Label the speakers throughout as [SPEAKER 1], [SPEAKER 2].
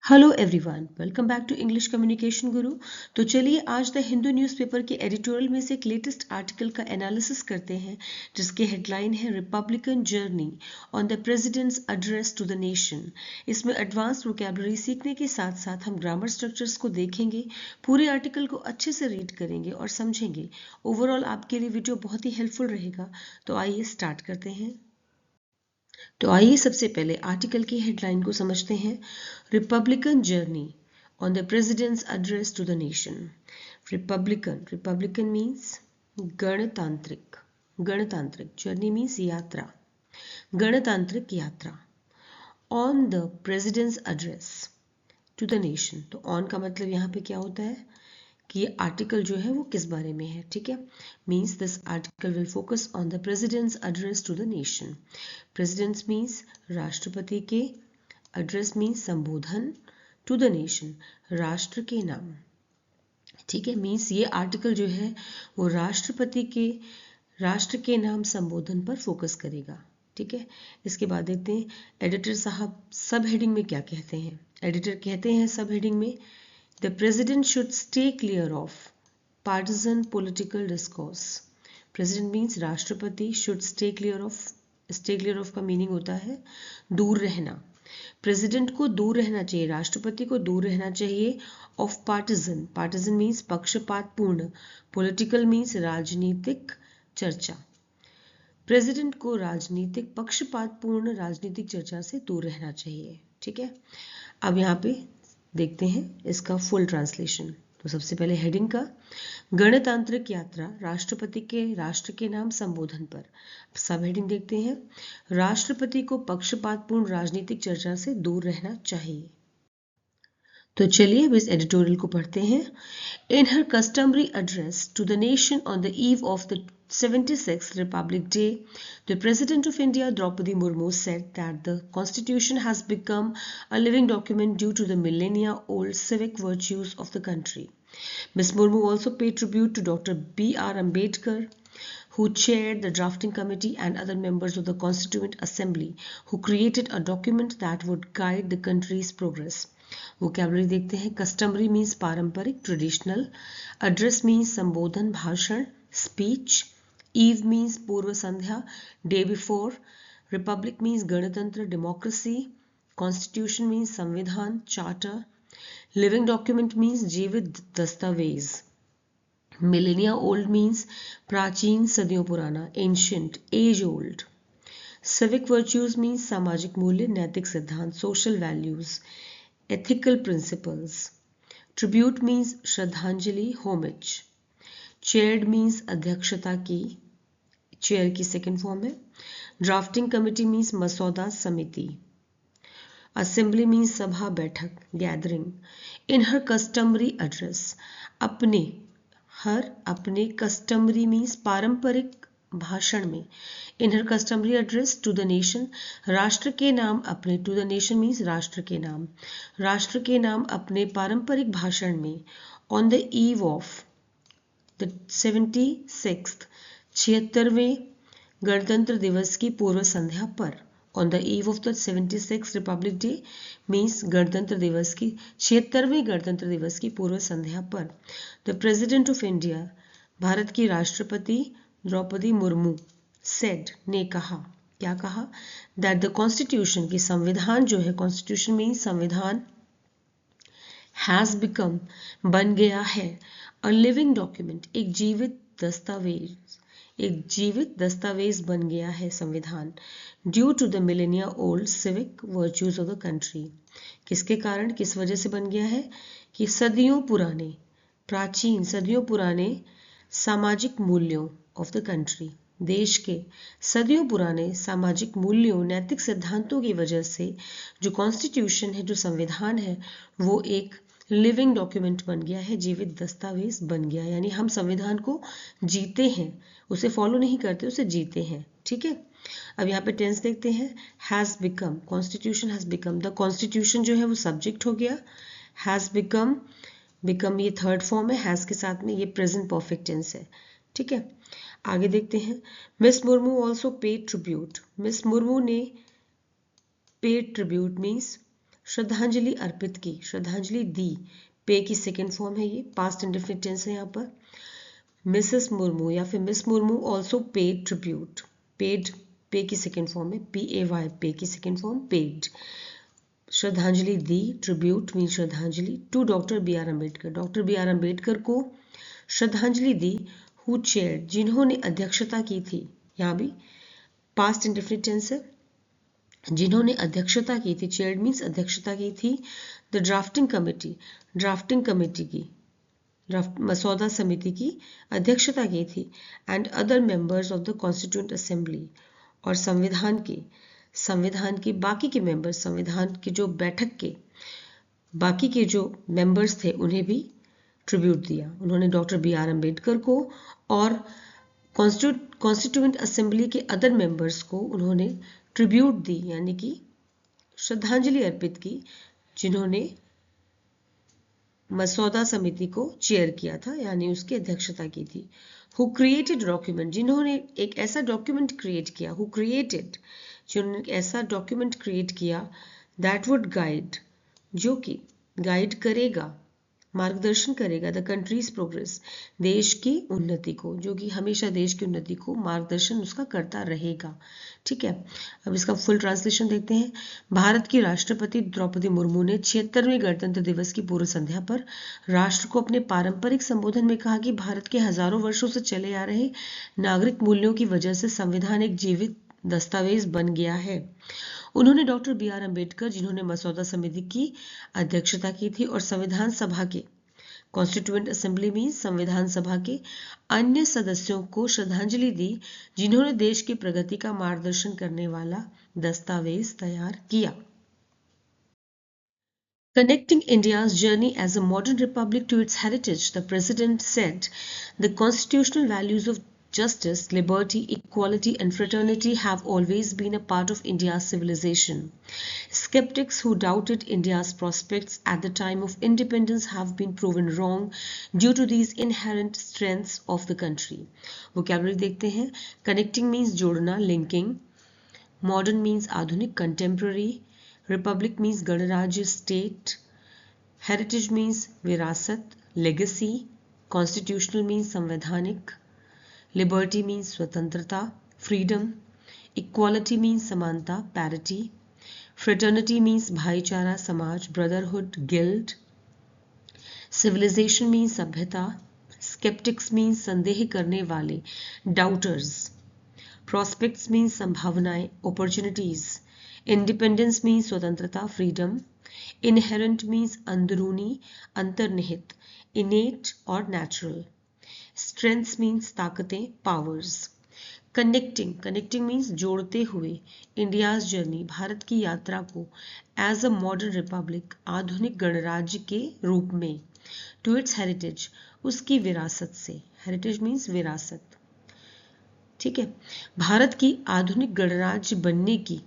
[SPEAKER 1] Hello everyone, welcome back to English communication Guru. तो चलिए आज द हिंदू न्यूज़पेपर के एडिटोरियल में से एक लेटेस्ट आर्टिकल का एनालिसिस करते हैं, जिसकी हेडलाइन है republican journey on the president's address to the nation. इसमें एडवांस वोकैबुलरी सीखने के साथ साथ हम ग्रामर स्ट्रक्चर्स को देखेंगे, पूरे आर्टिकल को अच्छे से रीड करेंगे और समझेंगे। ओवरऑल आपके लिए वीडियो बहुत ही हेल्पफुल रहेगा। तो आइए स्टार्ट करते हैं। तो आइए सबसे पहले आर्टिकल की हेडलाइन को समझते हैं। Republican journey on the president's address to the nation. Republican means गणतांत्रिक। गणतांत्रिक जर्नी मीन्स यात्रा, गणतांत्रिक यात्रा। On the president's address to the nation, तो ऑन का मतलब यहाँ पे क्या होता है कि ये आर्टिकल जो है वो किस बारे में है। ठीक है, means this article will focus on the president's address to the nation. President's means राष्ट्रपति के, एड्रेस मीन्स संबोधन, टू द नेशन राष्ट्र के नाम। ठीक है, मीन्स ये आर्टिकल जो है वो राष्ट्र के नाम संबोधन पर फोकस करेगा। ठीक है, इसके बाद देखते हैं एडिटर साहब सब हेडिंग में क्या कहते हैं। एडिटर कहते हैं सब हेडिंग में, The president should stay clear of partisan political discourse. President means राष्ट्रपति, should stay clear of का मीनिंग होता है दूर रहना। प्रेसिडेंट को दूर रहना चाहिए, राष्ट्रपति को दूर रहना चाहिए ऑफ पार्टिजन। पार्टिजन मीन्स पक्षपातपूर्ण, पॉलिटिकल मीन्स राजनीतिक चर्चा। प्रेसिडेंट को पक्षपातपूर्ण राजनीतिक चर्चा से दूर रहना चाहिए। ठीक है, अब यहाँ पे देखते हैं इसका फुल ट्रांसलेशन। तो सबसे पहले हेडिंग का गणतांत्रिक यात्रा राष्ट्रपति के राष्ट्र के नाम संबोधन पर। सब हेडिंग देखते हैं, राष्ट्रपति को पक्षपातपूर्ण राजनीतिक चर्चा से दूर रहना चाहिए। तो चलिए अब इस एडिटोरियल को पढ़ते हैं। In her customary address to the nation on the eve of the 76th Republic Day, the President of India, Draupadi Murmu, said that the Constitution has become a living document due to the millennia-old civic virtues of the country. Ms. Murmu also paid tribute to Dr. B.R. Ambedkar, who chaired the drafting committee, and other members of the Constituent Assembly, who created a document that would guide the country's progress. Vocabulary देखते हैं। Customary means पारंपरिक, traditional. Address means संबोधन, भाषण, speech. Eve means पूर्व संध्या, day before. Republic means गणतंत्र, democracy. Constitution means संविधान, charter. Living document means जीवित दस्तावेज। मिलेनिया ओल्ड मीन्स प्राचीन, सदियों पुराना, ancient, age old. Civic virtues means सामाजिक मूल्य, नैतिक सिद्धांत, social values, ethical principles. Tribute means श्रद्धांजलि, homage. Chaired means अध्यक्षता की, चेयर की सेकेंड फॉर्म है। ड्राफ्टिंग कमिटी मीन्स मसौदा समिति। असेंबली मीन्स सभा, बैठक, gathering. In her customary address, अपने कस्टमरी मीन्स पारंपरिक भाषण में। In her customary address to the nation, राष्ट्र के नाम अपने, टू द नेशन मीन्स राष्ट्र के नाम अपने पारंपरिक भाषण में। On the eve of the 76वें गणतंत्र दिवस की पूर्व संध्या पर। On the eve of the 76th republic day means गणतंत्र दिवस की 76वें गणतंत्र दिवस की पूर्व संध्या पर। The president of India, Bharat की राष्ट्रपति द्रौपदी मुर्मू, सेड ने कहा, क्या कहा, दैट द कॉन्स्टिट्यूशन की संविधान जो है, कॉन्स्टिट्यूशन मीन्स संविधान, हैज बिकम बन गया है, अ लिविंग डॉक्यूमेंट एक जीवित दस्तावेज बन गया है संविधान, due to the millennia old civic virtues of the country. किसके कारण, किस वजह से बन गया है कि सदियों पुराने सामाजिक मूल्यों ऑफ द कंट्री, देश के सदियों पुराने सामाजिक मूल्यों, नैतिक सिद्धांतों की वजह से जो कॉन्स्टिट्यूशन है, जो संविधान है, वो एक लिविंग डॉक्यूमेंट बन गया है, जीवित दस्तावेज बन गया है। यानी हम संविधान को जीते हैं, उसे फॉलो नहीं करते, उसे जीते हैं। ठीक है, अब यहाँ पे टेंस देखते हैं। Has become, constitution has become, the constitution जो है वो सब्जेक्ट हो गया, हैज बिकम ये थर्ड फॉर्म है, हैज के साथ में ये प्रेजेंट परफेक्ट टेंस है। ठीक है, आगे देखते हैं। Miss Murmu also paid tribute, miss Murmu ने पेड ट्रिब्यूट मीन्स श्रद्धांजलि अर्पित की, श्रद्धांजलि दी, पे की सेकेंड फॉर्म है ये, पास्ट इंडेफिनिट टेंस है यहाँ पर। मिसेस मुर्मू या फिर miss Murmu also paid tribute, paid पे की सेकेंड फॉर्म है, PAY, पे की सेकेंड फॉर्म पेड। श्रद्धांजलि दी, ट्रिब्यूट मीन श्रद्धांजलि, to doctor B R Ambedkar, doctor B R Ambedkar को श्रद्धांजलि दी, हु चेयर्ड, जिन्होंने अध्यक्षता की थी, यहाँ भी पास्ट इंडेफिनिट टेंस है, जिन्होंने अध्यक्षता की थी, चेयर्ड मीन्स अध्यक्षता की थी, the drafting committee, drafting committee की, मसौदा समिति की अध्यक्षता की थी, and other members of the constituent assembly, और संविधान के बाकी के मेंबर्स, संविधान के जो बैठक के बाकी के जो मेंबर्स थे उन्हें भी ट्रिब्यूट दिया। उन्होंने डॉक्टर बी आर अम्बेडकर को और कॉन्स्टिट्यूएंट असेंबली के अदर मेंबर्स को उन्होंने ट्रिब्यूट दी, यानी कि श्रद्धांजलि अर्पित की, जिन्होंने मसौदा समिति को चेयर किया था, यानी उसकी अध्यक्षता की थी। हु क्रिएटेड डॉक्यूमेंट, जिन्होंने एक ऐसा डॉक्यूमेंट क्रिएट किया, हु क्रिएटेड, जिन्होंने ऐसा डॉक्यूमेंट क्रिएट किया, दैट वुड गाइड, जो कि गाइड करेगा, मार्गदर्शन करेगा, द कंट्रीज प्रोग्रेस, देश की उन्नति को, जो कि हमेशा देश की उन्नति को मार्गदर्शन उसका करता रहेगा। ठीक है, अब इसका फुल ट्रांसलेशन देखते हैं। भारत की राष्ट्रपति द्रौपदी मुर्मू ने 76वें गणतंत्र दिवस की पूर्व संध्या पर राष्ट्र को अपने पारंपरिक संबोधन में कहा कि भारत के हजारों वर्षों से चले आ रहे नागरिक मूल्यों की वजह से संविधान एक जीवित दस्तावेज बन गया है। उन्होंने डॉक्टर बी आर अम्बेडकर, जिन्होंने मसौदा समिति की अध्यक्षता की थी, और संविधान सभा के, कॉन्स्टिट्यूएंट असेंबली में संविधान सभा के अन्य सदस्यों को श्रद्धांजलि दी, जिन्होंने देश की प्रगति का मार्गदर्शन करने वाला दस्तावेज तैयार किया। Connecting India's journey as a modern republic to its heritage, the President said, the constitutional values of justice, liberty, equality, and fraternity have always been a part of India's civilization. Skeptics who doubted India's prospects at the time of independence have been proven wrong due to these inherent strengths of the country. Vocabulary देखते हैं. Connecting means जोड़ना, linking. Modern means आधुनिक, contemporary. Republic means गणराज्य, state. Heritage means विरासत, legacy. Constitutional means संवैधानिक. Liberty means स्वतंत्रता, freedom. Equality means समानता, parity. Fraternity means भाईचारा, समाज, brotherhood, guild. Civilization means सभ्यता. Skeptics means संदेह करने वाले, doubters. Prospects means संभावनाएं, opportunities. Independence means स्वतंत्रता, freedom. Inherent means अंदरूनी, अंतर्निहित, innate और natural. Strengths means ताकतें, powers. Connecting means जोड़ते हुए, India's journey, भारत की यात्रा को, as a modern republic, आधुनिक गणराज्य के रूप में, to its heritage, उसकी विरासत से, heritage means विरासत, ठीक है, भारत की आधुनिक गणराज्य बनने की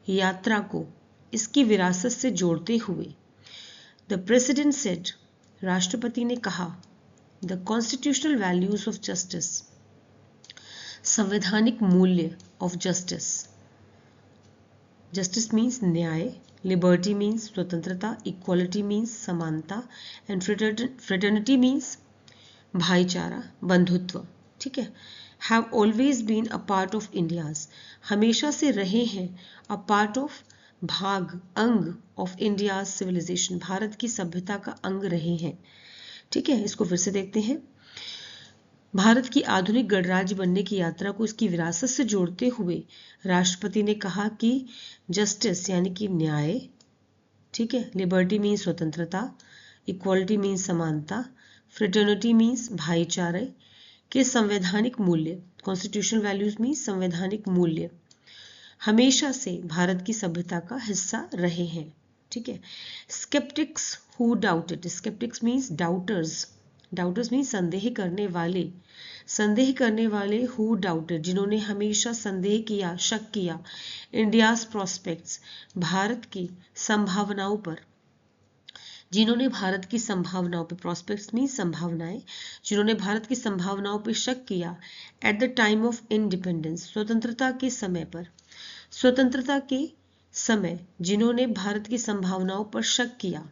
[SPEAKER 1] यात्रा को इसकी विरासत से जोड़ते हुए, द प्रेसिडेंट सेड, राष्ट्रपति ने कहा, the constitutional values of justice, संवैधानिक मूल्य ऑफ जस्टिस, जस्टिस मीन्स न्याय, लिबर्टी मीन्स स्वतंत्रता, इक्वालिटी मीन्स समानता, एंड फ्रेटर्निटी मीन्स भाईचारा, बंधुत्व, ठीक है, have always been a part of India's, हमेशा से रहे हैं, अ पार्ट ऑफ, भाग, अंग ऑफ इंडियाज सिविलाइजेशन, भारत की सभ्यता का अंग रहे हैं, ठीक है। इसको फिर से देखते हैं। भारत की आधुनिक गणराज्य बनने की यात्रा को इसकी विरासत से जोड़ते हुए राष्ट्रपति ने कहा कि जस्टिस यानी कि न्याय, ठीक है, लिबर्टी मीन्स स्वतंत्रता, इक्वालिटी मीन्स समानता, फ्रेटर्निटी मीन्स भाईचारे के संवैधानिक मूल्य, कॉन्स्टिट्यूशनल वैल्यूज मीन्स संवैधानिक मूल्य, हमेशा से भारत की सभ्यता का हिस्सा रहे हैं, ठीक है। Sceptics who doubted, sceptics means daughters, daughters means संदेह करने वाले हु डाउटेड, जिन्होंने हमेशा संदेह किया, शक किया, इंडियाज प्रोस्पेक्ट्स, भारत की संभावनाओं पर, जिन्होंने भारत की संभावनाओं पर, प्रोस्पेक्ट्स मीन्स संभावनाएं, जिन्होंने भारत की संभावनाओं पर शक किया, at the time of independence, स्वतंत्रता के समय पर, स्वतंत्रता के समय जिन्होंने भारत की संभावनाओं पर शक किया,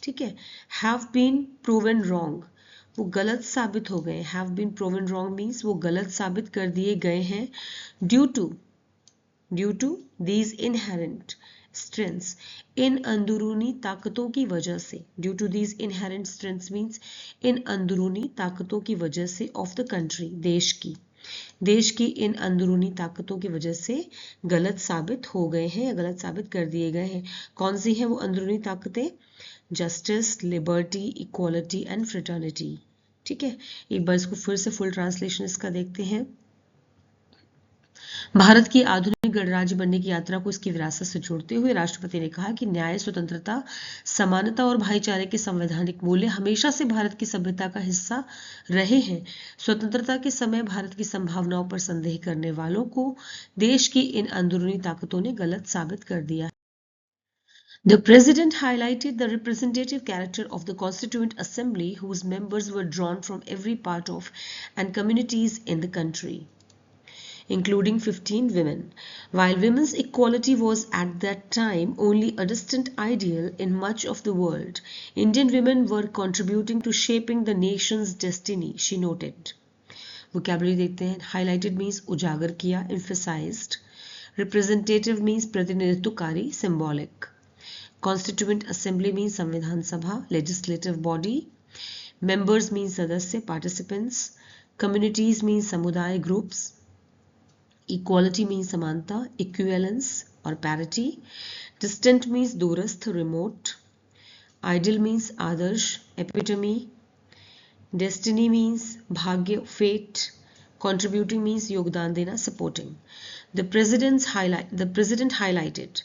[SPEAKER 1] ठीक है, हैव बीन प्रूवन रॉन्ग, वो गलत साबित हो गए। Have been proven wrong means वो गलत साबित कर दिए गए हैं। Due to these inherent strengths, इन अंदरूनी ताकतों की वजह से। Due to these inherent strengths means इन अंदरूनी ताकतों की वजह से ऑफ द कंट्री, देश की इन अंदरूनी ताकतों की वजह से गलत साबित हो गए हैं या गलत साबित कर दिए गए हैं। कौन सी हैं वो अंदरूनी ताकतें? Justice, liberty, equality and fraternity. ठीक है, एक बार इसको फिर से फुल ट्रांसलेशन इसका देखते हैं। भारत की आधुनिक गणराज्य बनने की यात्रा को इसकी विरासत से जोड़ते हुए राष्ट्रपति ने कहा कि न्याय, स्वतंत्रता, समानता और भाईचारे के संवैधानिक मूल्य हमेशा से भारत की सभ्यता का हिस्सा रहे हैं। स्वतंत्रता के समय भारत की संभावनाओं पर संदेह करने वालों को देश की इन अंदरूनी ताकतों ने गलत साबित कर दिया। The President highlighted the representative character of the Constituent Assembly, whose members were drawn from every part of and communities in the country, including 15 women. While women's equality was at that time only a distant ideal in much of the world, Indian women were contributing to shaping the nation's destiny, she noted. Vocabulary देखते हैं. Highlighted means उजागर किया, emphasized. Representative means प्रतिनिधित्वकारी, symbolic. Constituent Assembly means संविधान सभा, legislative body. Members means सदस्य, participants. Communities means समुदाय, groups. Equality means समानता, equivalence और parity. Distant means दूरस्थ, remote. Ideal means आदर्श, epitome. Destiny means भाग्य, fate. Contributing means योगदान देना, supporting. The president highlighted,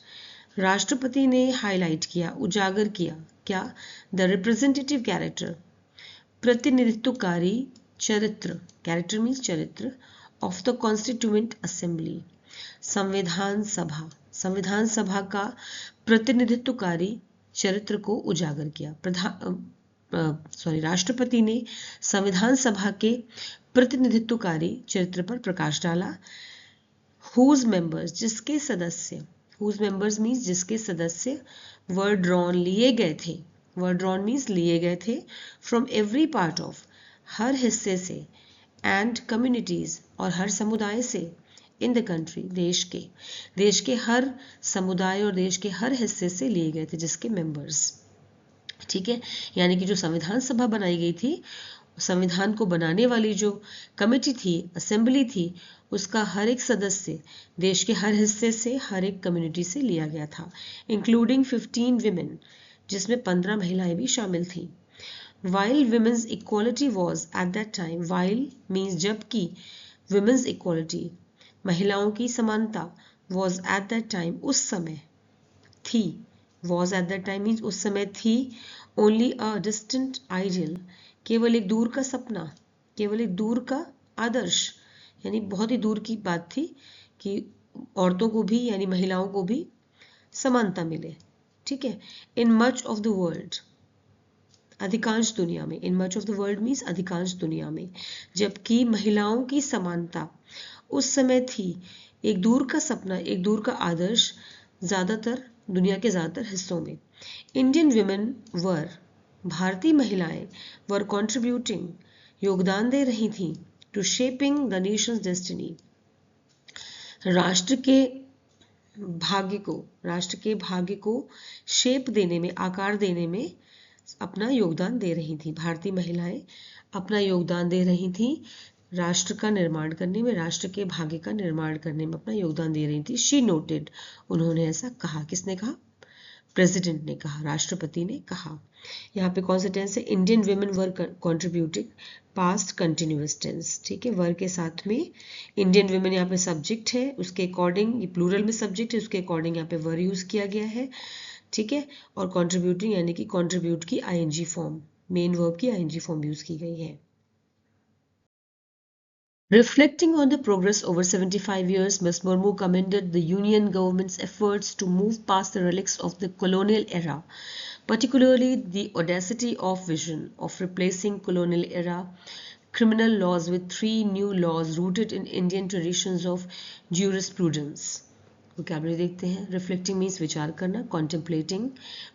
[SPEAKER 1] राष्ट्रपति ने हाईलाइट किया, उजागर किया, क्या? द रिप्रेजेंटेटिव कैरेक्टर, प्रतिनिधित्वकारी चरित्र, कैरेक्टर मीन्स चरित्र, ऑफ द कॉन्स्टिट्यूएंट असेंबली, संविधान सभा का प्रतिनिधित्वकारी चरित्र को उजागर किया। राष्ट्रपति ने संविधान सभा के प्रतिनिधित्वकारी चरित्र पर प्रकाश डाला। हुज मेंबर्स, जिसके सदस्य, whose members means जिसके सदस्य, were drawn लिए गए थे, were drawn means लिए गए थे, from every part of हर हिस्से से, and communities और हर समुदाय से, in the country देश के हर समुदाय और देश के हर हिस्से से लिए गए थे जिसके members। ठीक है, यानी कि जो संविधान सभा बनाई गई थी, संविधान को बनाने वाली जो कमेटी थी, असेंबली थी, उसका हर एक सदस्य देश के हर हिस्से से, हर एक कम्युनिटी से लिया गया था, इंक्लूडिंग 15 विमेन, जिसमें 15 महिलाएं भी शामिल थी। While women's equality was at that time, while means जबकि, विमेन्स इक्वालिटी महिलाओं की समानता, वॉज एट दैट टाइम उस समय थी, was at that time means उस समय थी, ओनली अ डिस्टेंट आइडियल केवल एक दूर का सपना, केवल एक दूर का आदर्श, यानी बहुत ही दूर की बात थी कि औरतों को भी यानी महिलाओं को भी समानता मिले। ठीक है, in much of the world, अधिकांश दुनिया में, in much of the world means अधिकांश दुनिया में, जबकि महिलाओं की समानता उस समय थी एक दूर का सपना, एक दूर का आदर्श ज्यादातर दुनिया के ज्यादातर हिस्सों में। इंडियन विमेन वर, भारतीय महिलाएं, वर कॉन्ट्रीब्यूटिंग योगदान दे रही थी, to shaping the nation's destiny राष्ट्र के भाग्य को शेप देने में, आकार देने में अपना योगदान दे रही थी। भारतीय महिलाएं अपना योगदान दे रही थी राष्ट्र का निर्माण करने में, राष्ट्र के भाग्य का निर्माण करने में अपना योगदान दे रही थी। शी नोटेड, उन्होंने ऐसा कहा। किसने कहा? प्रेसिडेंट ने कहा, राष्ट्रपति ने कहा। यहाँ पे कौन सा टेंस है? Indian women were contributing, past continuous tense. ठीक है, वर के साथ में इंडियन वुमेन यहाँ पे सब्जेक्ट है, उसके अकॉर्डिंग, ये प्लूरल में सब्जेक्ट है, उसके अकॉर्डिंग यहाँ पे वर यूज किया गया है। ठीक है, और कॉन्ट्रीब्यूटिंग यानी कि कॉन्ट्रीब्यूट की आईएनजी फॉर्म, मेन वर्ब की आईएनजी फॉर्म यूज की गई है। Reflecting on the progress over 75 years, Ms. Murmu commended the Union government's efforts to move past the relics of the colonial era, particularly the audacity of vision of replacing colonial era criminal laws with 3 new laws rooted in Indian traditions of jurisprudence. Vocabulary देखते हैं। Reflecting means विचार करना, contemplating.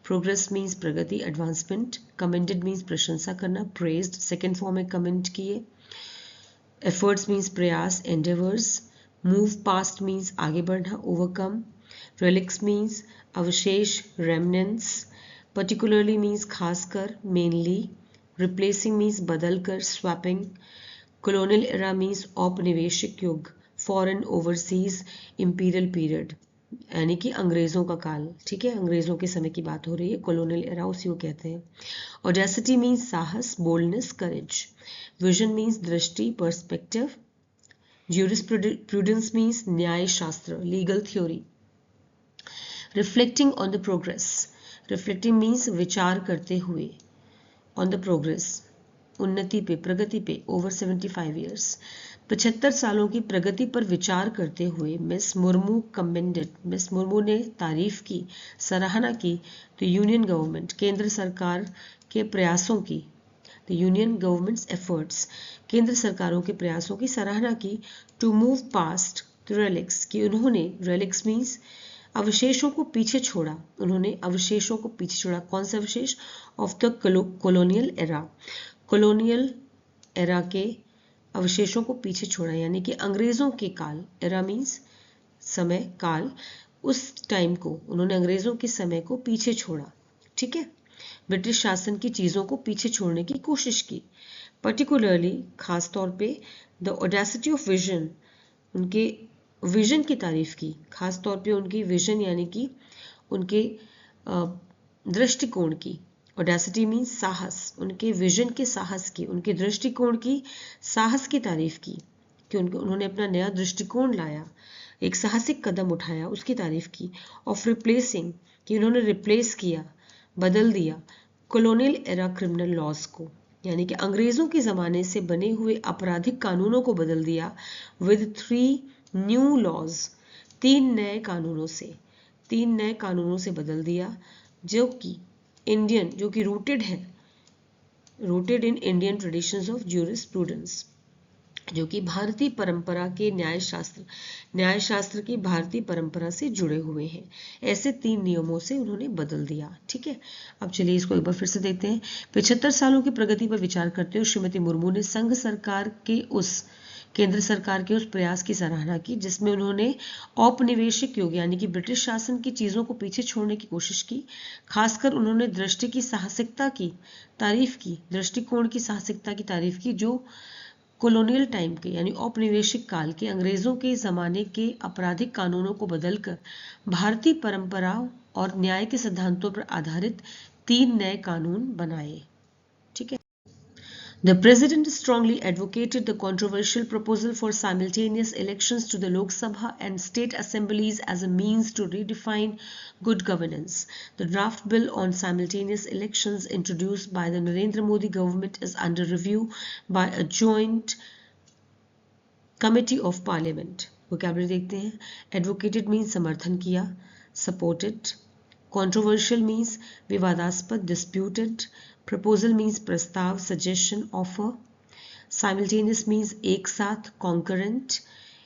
[SPEAKER 1] Progress means प्रगति, advancement. Commended means प्रशंसा करना, praised, second form में comment किए। Efforts means प्रयास, endeavours. Move past means आगे बढ़ना, ओवरकम। रेलिक्स मीन्स अवशेष, रेमनेंट्स। पर्टिकुलरली मीन्स खासकर, मेनली। रिप्लेसिंग मीन्स बदल कर, स्वैपिंग। कॉलोनियल एरा मीन्स औपनिवेशिक युग, फॉरेन, ओवरसीज, इंपीरियल पीरियड यानी कि अंग्रेजों का काल, ठीक है, अंग्रेजों के समय की बात हो रही है, कॉलोनियल एरा उसी को कहते हैं। ऑडेसिटी मीन्स साहस, बोल्डनेस, करेज। विजन मीन्स दृष्टि, पर्सपेक्टिव। ज्यूरिस्प्रूडेंस मीन्स न्याय शास्त्र, legal theory. Reflecting on the progress, reflecting means विचार करते हुए, ऑन द प्रोग्रेस उन्नति पे, प्रगति पे, ओवर 75 ईयर्स। 75 सालों की प्रगति पर विचार करते हुए miss Murmu commended, miss Murmu ने तारीफ की, सराहना की, द यूनियन गवर्नमेंट, केंद्र सरकार के प्रयासों की, द यूनियन गवर्नमेंट्स एफर्ट्स, केंद्र सरकारों के प्रयासों की सराहना की, to move past the relics, कि उन्होंने, रेलिक्स मीन्स अवशेषों को पीछे छोड़ा, उन्होंने अवशेषों को पीछे छोड़ा। कौन से अवशेष? Of the colonial era, colonial era के अवशेषों को पीछे छोड़ा, यानी कि अंग्रेजों के काल, एरा मीन्स समय, काल, उस टाइम को उन्होंने अंग्रेजों के समय को पीछे छोड़ा, ठीक है। ब्रिटिश शासन की चीजों को पीछे छोड़ने की कोशिश की। पर्टिकुलरली, खास तौर पे, द ऑडेसिटी ऑफ विजन, उनके विजन की तारीफ की, खास तौर पे उनकी विजन यानी कि उनके दृष्टिकोण की। ऑडेसिटी मीन्स साहस, उनके विजन के साहस की, उनके दृष्टिकोण की साहस की तारीफ की, कि उन्होंने अपना नया दृष्टिकोण लाया, एक साहसिक कदम उठाया, उसकी तारीफ की। ऑफ रिप्लेसिंग, कि उन्होंने रिप्लेस किया, बदल दिया, कॉलोनियल एरा क्रिमिनल लॉज को, यानी कि अंग्रेजों के ज़माने से बने हुए आपराधिक कानूनों को बदल दिया, विद 3 न्यू लॉज, 3 नए कानूनों से, 3 नए कानूनों से बदल दिया, जो कि इंडियन, जो कि रूटेड है, rooted in Indian traditions of jurisprudence, जो कि भारतीय परंपरा के न्याय शास्त्र की भारतीय परंपरा से जुड़े हुए हैं। ऐसे 3 नियमों से उन्होंने बदल दिया, ठीक है। अब चलिए इसको एक बार फिर से देखते हैं। 75 सालों की प्रगति पर विचार करते हुए श्रीमती मुर्मू ने संघ सरकार के उस, केंद्र सरकार के उस प्रयास की सराहना की जिसमें उन्होंने औपनिवेशिक युग यानी कि ब्रिटिश शासन की चीजों को पीछे छोड़ने की कोशिश की। खासकर उन्होंने दृष्टि की साहसिकता की तारीफ की, दृष्टिकोण की साहसिकता की तारीफ की, जो कॉलोनियल टाइम के यानी औपनिवेशिक काल के अंग्रेजों के ज़माने के आपराधिक कानूनों को बदलकर भारतीय परंपराओं और न्याय के सिद्धांतों पर आधारित 3 नए कानून बनाए, ठीक है। The President strongly advocated the controversial proposal for simultaneous elections to the Lok Sabha and state assemblies as a means to redefine good governance. The draft bill on simultaneous elections introduced by the Narendra Modi government is under review by a joint committee of parliament. Vocabulary देखते हैं. Advocated means समर्थन किया, supported. Controversial means विवादास्पद, disputed. Proposal means प्रस्ताव, suggestion, offer. Simultaneous means एक साथ, concurrent.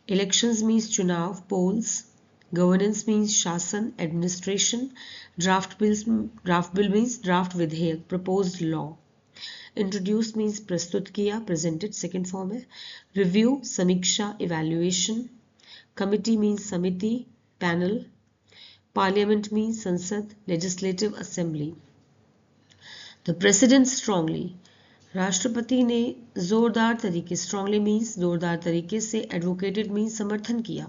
[SPEAKER 1] Elections means चुनाव, polls. Governance means शासन, administration. Draft bill means draft विधेयक, proposed law. Introduce means प्रस्तुत किया, presented, second form है. Review समीक्षा, evaluation. Committee means समिति, panel. Parliament means संसद, legislative assembly. The President strongly, राष्ट्रपति ने जोरदार तरीके, strongly means जोरदार तरीके से, advocated means समर्थन किया.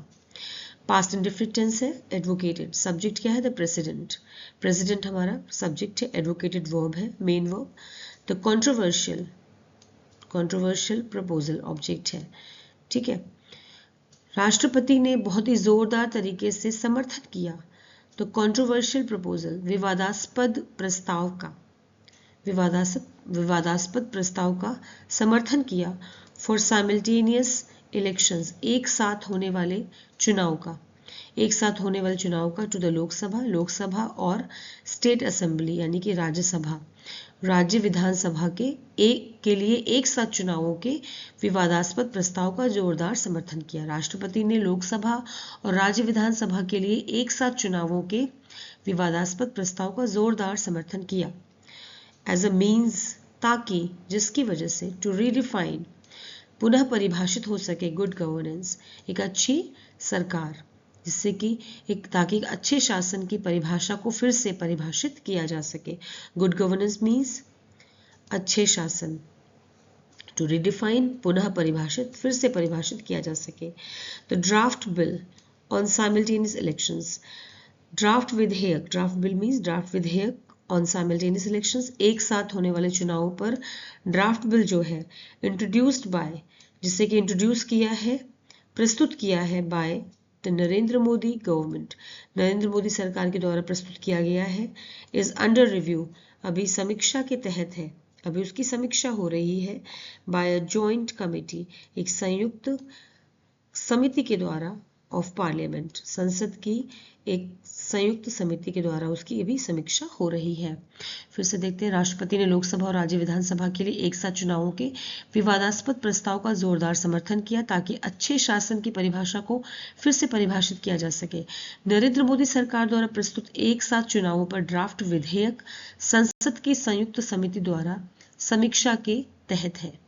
[SPEAKER 1] Past indefinite tense है, advocated. Subject क्या है? The President. President हमारा subject है, advocated verb है, main verb. The controversial proposal object है, ठीक है. राष्ट्रपति ने बहुत ही जोरदार तरीके से समर्थन किया. तो कंट्रोवर्शियल प्रपोजल, विवादास्पद प्रस्ताव का समर्थन किया. फॉर साइमल्टेनियस इलेक्शंस, एक साथ होने वाले चुनाव का. एक साथ होने वाले चुनाव का, टू द लोकसभा और स्टेट असेंबली यानी कि राज्यसभा, राज्य विधानसभा के लिए एक साथ चुनावों के विवादास्पद प्रस्ताव का जोरदार समर्थन किया। राष्ट्रपति ने लोकसभा और राज्य विधानसभा के लिए एक साथ चुनावों के विवादास्पद प्रस्ताव का जोरदार समर्थन किया एज अ मीन्स, ताकि जिसकी वजह से टू रीडिफाइन पुनः परिभाषित हो सके गुड गवर्नेंस, एक अच्छी सरकार, जिससे कि ताकि अच्छे शासन की परिभाषा को फिर से परिभाषित किया जा सके। गुड गवर्नेंस मीन्स अच्छे शासन, टू रिडिफाइन पुनः परिभाषित, फिर से परिभाषित किया जा सके। The draft bill on simultaneous elections, draft bill means draft विधेयक ऑन साइमल्टेनियस इलेक्शंस, एक साथ होने वाले चुनावों पर ड्राफ्ट बिल जो है इंट्रोड्यूस्ड बाय, जिससे कि इंट्रोड्यूस किया है, प्रस्तुत किया है by the Narendra Modi government, Narendra Modi सरकार के द्वारा प्रस्तुत किया गया है, इज अंडर रिव्यू, अभी समीक्षा के तहत है, अभी उसकी समीक्षा हो रही है, बाय अ जॉइंट कमेटी, एक संयुक्त समिति के द्वारा, ऑफ पार्लियामेंट, संसद की एक संयुक्त समिति के द्वारा उसकी भी समीक्षा हो रही है। फिर से देखते हैं, राष्ट्रपति ने लोकसभा और राज्य विधानसभा के लिए एक साथ चुनावों के विवादास्पद प्रस्ताव का जोरदार समर्थन किया ताकि अच्छे शासन की परिभाषा को फिर से परिभाषित किया जा सके। नरेंद्र मोदी सरकार द्वारा प्रस्तुत एक साथ चुनावों पर ड्राफ्ट विधेयक संसद की संयुक्त समिति द्वारा समीक्षा के तहत है।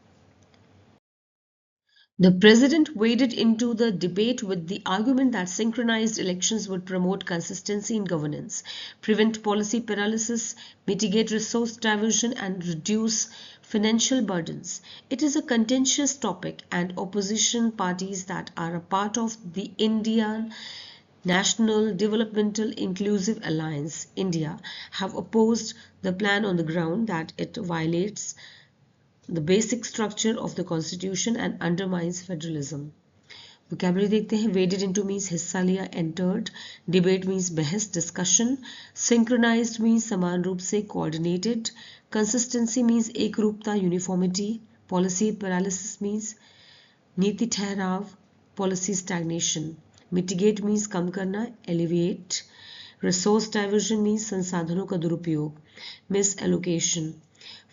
[SPEAKER 1] The president waded into the debate with the argument that synchronized elections would promote consistency in governance, prevent policy paralysis, mitigate resource diversion, and reduce financial burdens. It is a contentious topic, and opposition parties that are a part of the Indian National Developmental Inclusive Alliance, India, have opposed the plan on the ground that it violates the basic structure of the constitution and undermines federalism. Vocabulary देखते हैं, waded into means हिस्सा लिया, entered, debate means बहस discussion, synchronized means समान रूप से coordinated, consistency means एक रूपता uniformity, policy paralysis means नीति ठहराव policy stagnation, mitigate means कम करना alleviate, resource diversion means संसाधनों का दुरुपयोग misallocation,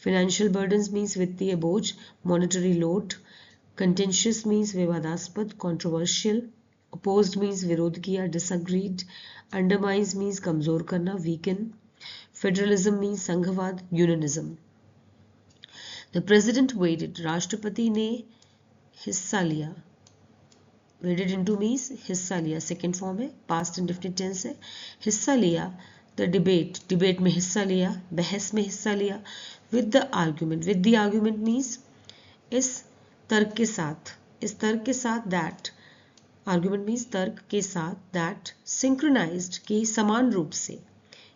[SPEAKER 1] financial burdens means वित्तीय बोझ monetary load, contentious means विवादास्पद controversial, opposed means विरोध किया disagreed, undermines means कमजोर करना weaken, federalism means संघवाद unionism. The president waded, राष्ट्रपति ने हिस्सा लिया, waded into means हिस्सा लिया, second form है, past indefinite tense है, हिस्सा लिया, the debate में हिस्सा लिया, बहस में हिस्सा लिया, with the argument means इस तर्क के साथ, that argument means तर्क के साथ, that synchronized की समान रूप से,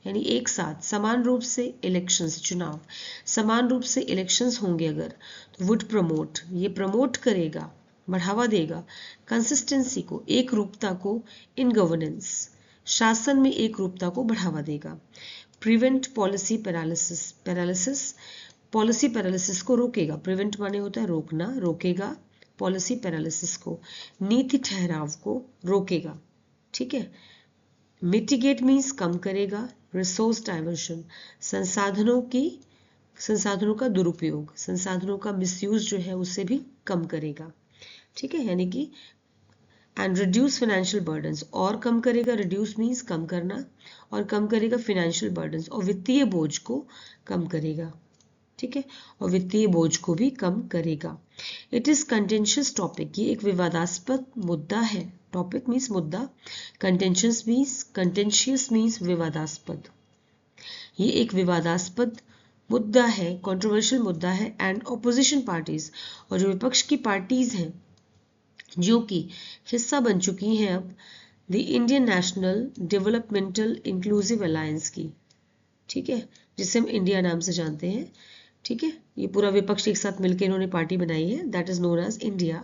[SPEAKER 1] यानी एक साथ समान रूप से इलेक्शंस, चुनाव समान रूप से इलेक्शंस होंगे अगर, तो would promote, ये प्रमोट करेगा, बढ़ावा देगा, कंसिस्टेंसी को, एक रूपता को, इन गवर्नेंस, शासन में एक रूपता को बढ़ावा देगा, prevent policy paralysis, policy paralysis को रोकेगा, प्रिवेंट माने होता है रोकना, रोकेगा पॉलिसी पैरालिसिस को, नीति ठहराव को रोकेगा, ठीक है। मिटिगेट मीन्स कम करेगा, रिसोर्स डाइवर्शन संसाधनों का दुरुपयोग, संसाधनों का मिसयूज जो है उससे भी कम करेगा, ठीक है, यानी कि एंड रिड्यूस फाइनेंशियल बर्डन्स, और कम करेगा, रिड्यूस मीन्स कम करना, और कम करेगा फाइनेंशियल बर्डन्स, और वित्तीय बोझ को कम करेगा, ठीक है, और वित्तीय बोझ को भी कम करेगा। इट इज कंटेंशियस टॉपिक, ये एक विवादास्पद मुद्दा है, टॉपिक मीन्स मुद्दा, कंटेंशियस मीन्स विवादास्पद, ये एक विवादास्पद मुद्दा है, कंट्रोवर्शियल मुद्दा है, एंड ऑपोजिशन पार्टीज, और जो विपक्ष की पार्टीज हैं जो कि हिस्सा बन चुकी हैं अब the Indian national developmental inclusive alliance की, ठीक है, जिसे हम इंडिया नाम से जानते हैं, ठीक है, ये पूरा विपक्ष एक साथ मिलकर इन्होंने पार्टी बनाई है, that is known as India,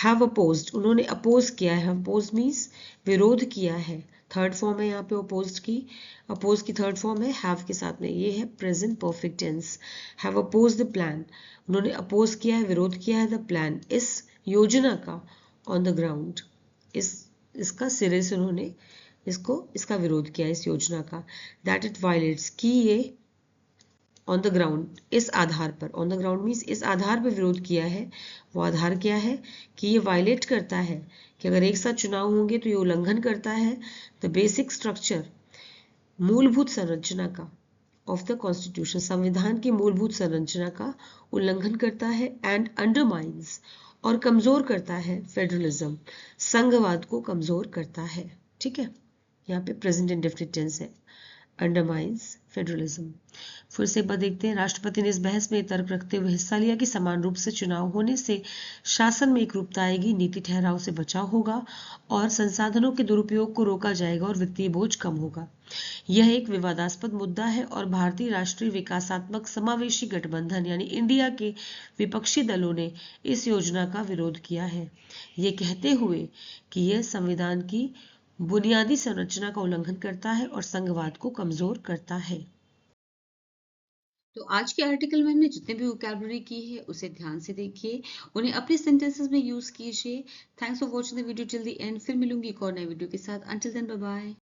[SPEAKER 1] have opposed, उन्होंने अपोज किया है, अपोज मीन्स विरोध किया है, थर्ड फॉर्म है यहाँ पे अपोज की थर्ड फॉर्म है हैव के साथ में, ये है present perfect tense, have oppose the plan, उन्होंने अपोज किया है, विरोध किया है, द प्लान, इस योजना का, ऑन द ग्राउंड, इस इसका सिरे से उन्होंने इसका विरोध किया इस योजना का, दैट इट वायलेट्स, कि ये ऑन द ग्राउंड, इस आधार पर, ऑन द ग्राउंड मीन्स इस आधार पर विरोध किया है। वो आधार क्या है कि ये वायलेट करता है कि अगर एक साथ चुनाव होंगे तो ये उल्लंघन करता है द बेसिक स्ट्रक्चर, मूलभूत संरचना का, ऑफ द कॉन्स्टिट्यूशन, संविधान की मूलभूत संरचना का उल्लंघन करता है, एंड अंडरमाइंस, और कमजोर करता है फेडरलिज्म, संघवाद को कमजोर करता है। ठीक है, यहाँ पे प्रेजेंट इंडेफिनिट टेंस है, अंडरमाइंस फेडरलिज्म। फिर से एक बार देखते हैं, राष्ट्रपति ने इस बहस में तर्क रखते हुए हिस्सा लिया कि समान रूप से चुनाव होने से शासन में एकरूपता आएगी, नीति ठहराव से बचाव होगा और संसाधनों के दुरुपयोग को रोका जाएगा और वित्तीय बोझ कम होगा। यह एक विवादास्पद मुद्दा है और भारतीय राष्ट्रीय विकासात्मक समावेशी गठबंधन यानी इंडिया के विपक्षी दलों ने इस योजना का विरोध किया है, ये कहते हुए कि यह संविधान की बुनियादी संरचना का उल्लंघन करता है और संघवाद को कमजोर करता है।
[SPEAKER 2] तो आज के आर्टिकल में हमने जितने भी वोकैबुलरी की है उसे ध्यान से देखिए, उन्हें अपने सेंटेंसेस में यूज कीजिए। Thanks for watching the video till the end. फिर मिलूंगी एक और नए वीडियो के साथ। Until then bye bye.